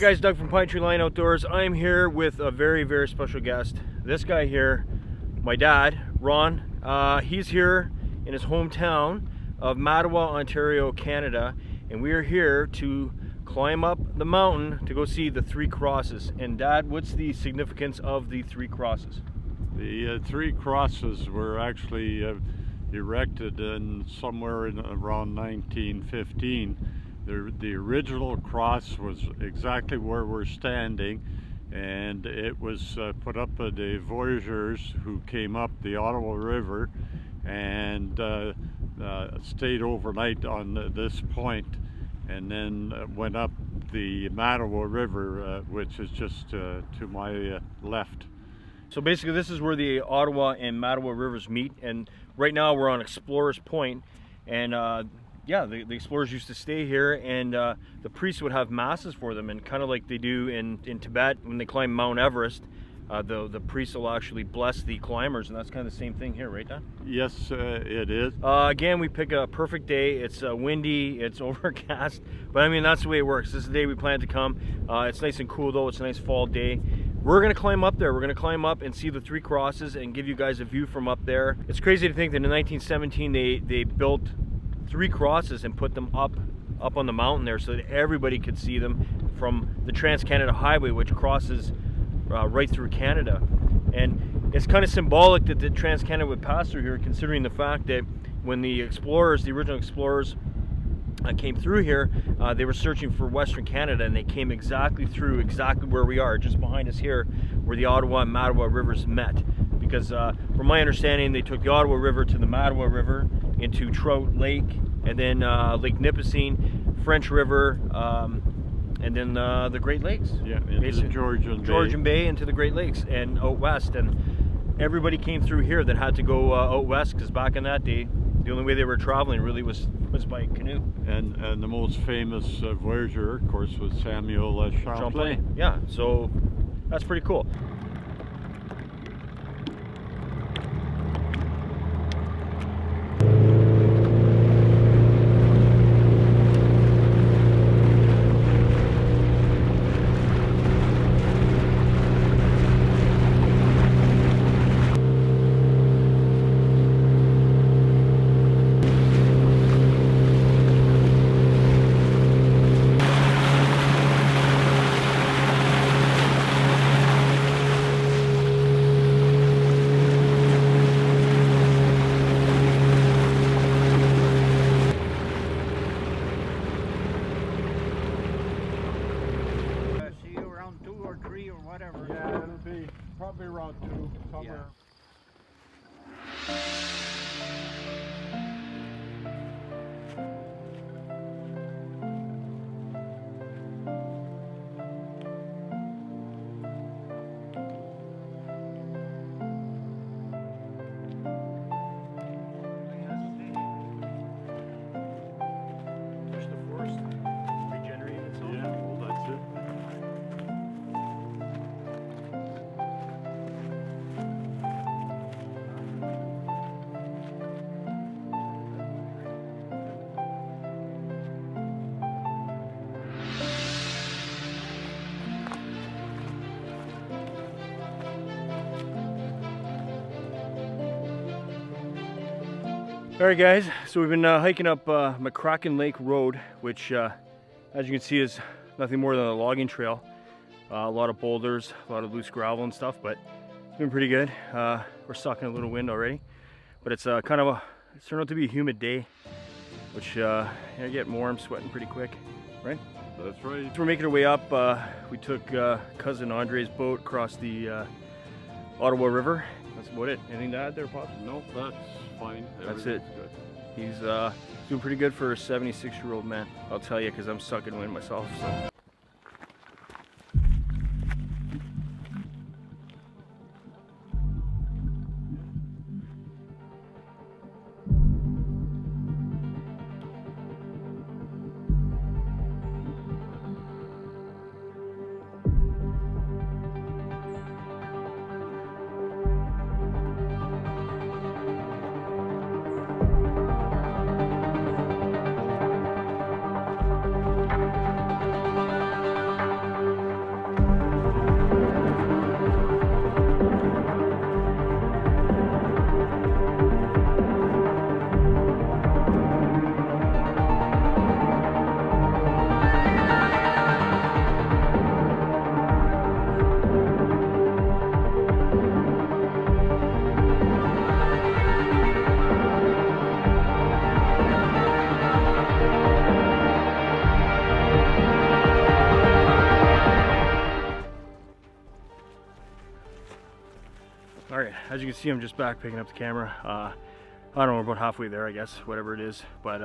Hey guys, Doug from Pinetree Line Outdoors. I'm here with a very, very special guest. This guy here, my dad, Ron. He's here in his hometown of Mattawa, Ontario, Canada, and we are here to climb up the mountain to go see the Three Crosses. And Dad, what's the significance of the Three Crosses? The Three Crosses were actually erected somewhere in around 1915. The original cross was exactly where we're standing, and it was put up by the voyageurs who came up the Ottawa River and stayed overnight on this point, and then went up the Mattawa River, which is just to my left. So basically this is where the Ottawa and Mattawa rivers meet, and right now we're on Explorers Point, and yeah, the explorers used to stay here, and the priests would have masses for them, and kind of like they do in Tibet when they climb Mount Everest, the priests will actually bless the climbers, and that's kind of the same thing here, right, Don? Yes, it is. Again, we pick a perfect day. It's windy, it's overcast, but I mean, that's the way it works. This is the day we plan to come. It's nice and cool though. It's a nice fall day. We're gonna climb up there. We're gonna climb up and see the Three Crosses and give you guys a view from up there. It's crazy to think that in 1917 they built Three Crosses and put them up on the mountain there so that everybody could see them from the Trans-Canada Highway, which crosses right through Canada. And it's kind of symbolic that the Trans-Canada would pass through here, considering the fact that when the explorers, the original explorers, came through here, they were searching for Western Canada, and they came exactly where we are, just behind us here, where the Ottawa and Mattawa rivers met. Because from my understanding, they took the Ottawa River to the Mattawa River into Trout Lake, and then Lake Nipissing, French River, and then the Great Lakes. Yeah, into Georgian Bay into the Great Lakes and out west. And everybody came through here that had to go out west, because back in that day, the only way they were traveling really was by canoe. And the most famous voyager, of course, was Samuel Champlain. Yeah, so that's pretty cool. Yeah, it'll be probably around 2 somewhere. Yeah. Alright guys, so we've been hiking up McCracken Lake Road, which as you can see is nothing more than a logging trail. A lot of boulders, a lot of loose gravel and stuff, but it's been pretty good. We're sucking a little wind already, but it's it's turned out to be a humid day, which getting warm, sweating pretty quick, right? That's right. So we're making our way up. We took cousin Andre's boat across the Ottawa River. That's about it. Anything to add there, Pops? No, that's fine. That's it. Good. He's doing pretty good for a 76-year-old man. I'll tell you, because I'm sucking wind myself. So. As you can see, I'm just back picking up the camera. I don't know, we're about halfway there, I guess, whatever it is. But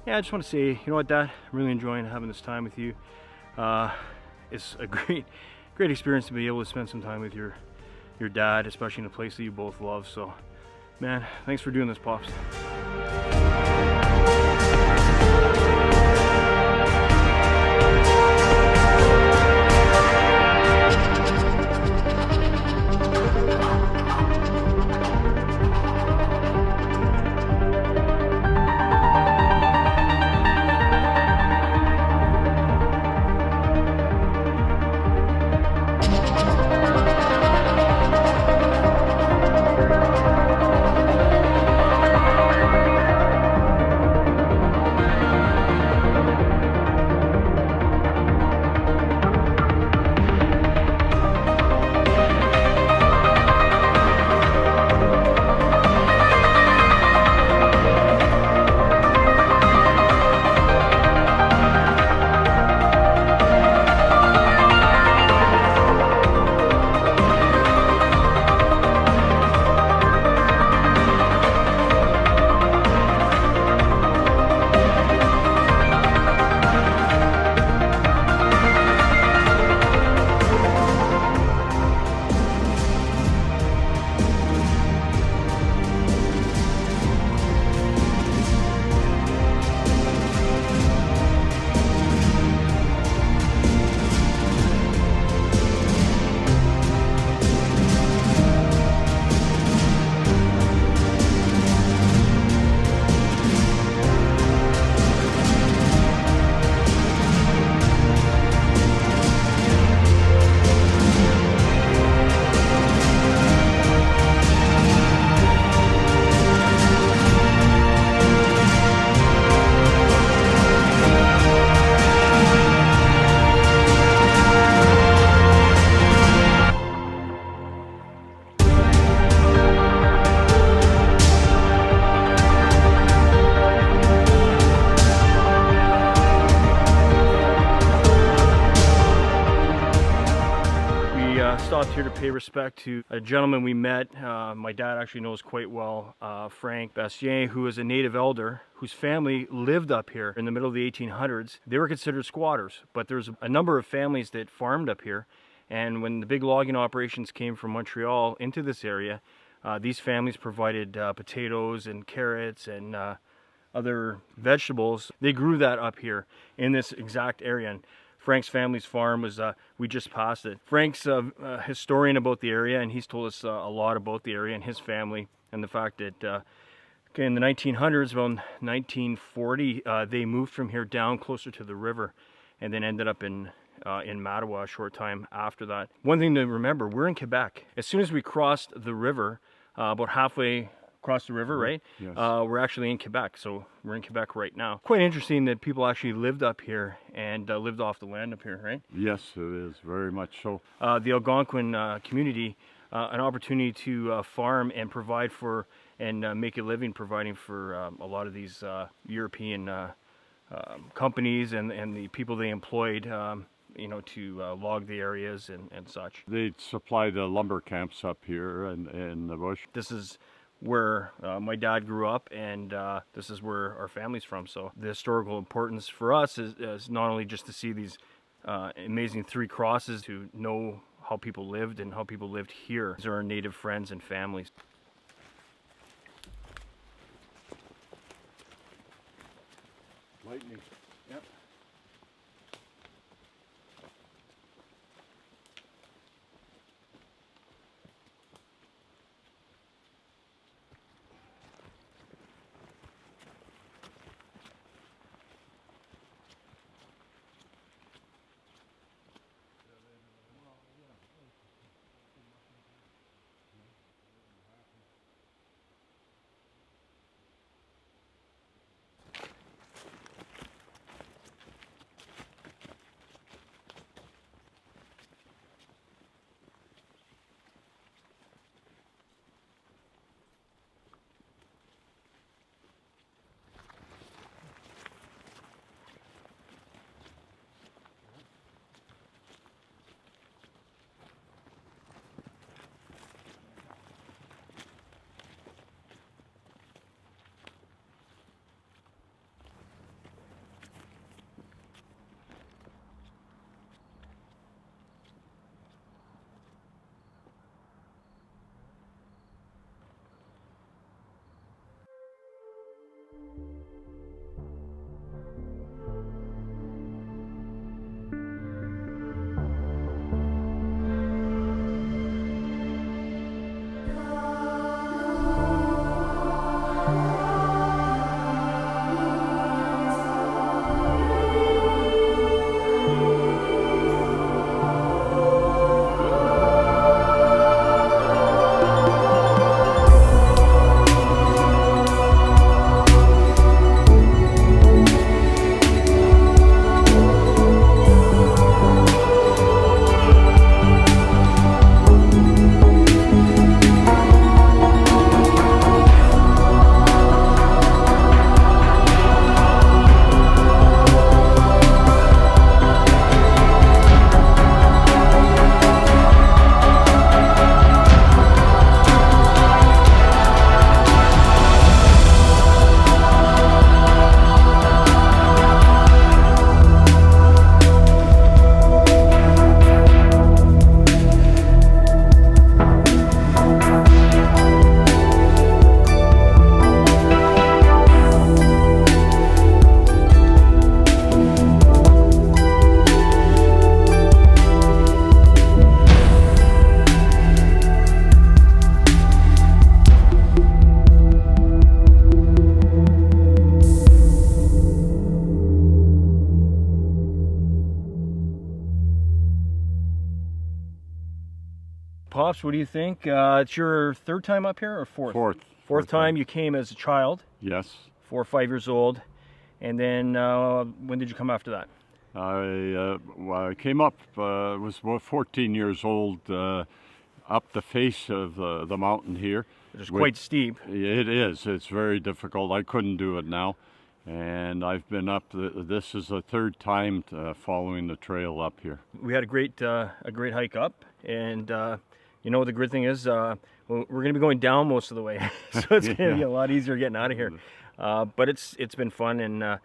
yeah, I just want to say, you know what, Dad, I'm really enjoying having this time with you. It's a great experience to be able to spend some time with your dad, especially in a place that you both love. So, man, thanks for doing this, Pops. Stopped here to pay respect to a gentleman we met. My dad actually knows quite well, Frank Bastien, who is a native elder whose family lived up here in the middle of the 1800s. They were considered squatters, but there's a number of families that farmed up here. And when the big logging operations came from Montreal into this area, these families provided potatoes and carrots and other vegetables. They grew that up here in this exact area. And Frank's family's farm was, we just passed it. Frank's a historian about the area, and he's told us a lot about the area and his family, and the fact that in the 1900s, around 1940, they moved from here down closer to the river, and then ended up in Mattawa a short time after that. One thing to remember, we're in Quebec. As soon as we crossed the river, about halfway across the river, right? Yes. We're actually in Quebec, so we're in Quebec right now. Quite interesting that people actually lived up here and lived off the land up here, right? Yes, it is, very much so. The Algonquin community, an opportunity to farm and provide for and make a living providing for a lot of these European companies and the people they employed, you know, to log the areas and such. They supply the lumber camps up here in the bush. This is where my dad grew up, and this is where our family's from. So the historical importance for us is not only just to see these amazing three crosses, to know how people lived and how people lived here. These are our native friends and families. Lightning. Yep. Pops, what do you think? It's your third time up here, or fourth? Fourth time. You came as a child. Yes. 4 or 5 years old. And then when did you come after that? I came up, was about 14 years old, up the face of the mountain here. It's quite steep. It is. It's very difficult. I couldn't do it now. And I've been up, this is the third time following the trail up here. We had a great hike up, and you know, the good thing is we're going to be going down most of the way, so it's going to be a lot easier getting out of here. But it's been fun, and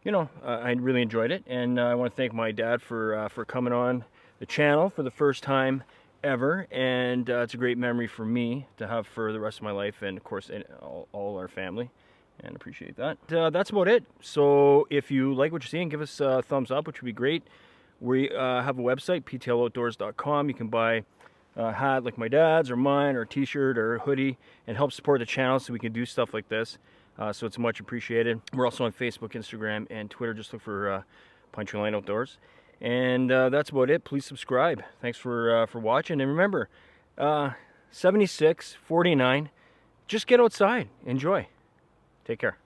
you know, I really enjoyed it, and I want to thank my dad for coming on the channel for the first time ever, and it's a great memory for me to have for the rest of my life, and of course all our family, and appreciate that. That's about it. So if you like what you're seeing, give us a thumbs up, which would be great. We have a website, ptloutdoors.com. You can buy a hat like my dad's or mine, or a t-shirt or a hoodie, and help support the channel so we can do stuff like this. So it's much appreciated. We're also on Facebook, Instagram, and Twitter. Just look for Pinetree Line Outdoors. And that's about it. Please subscribe. Thanks for watching. And remember, 76, 49, just get outside. Enjoy. Take care.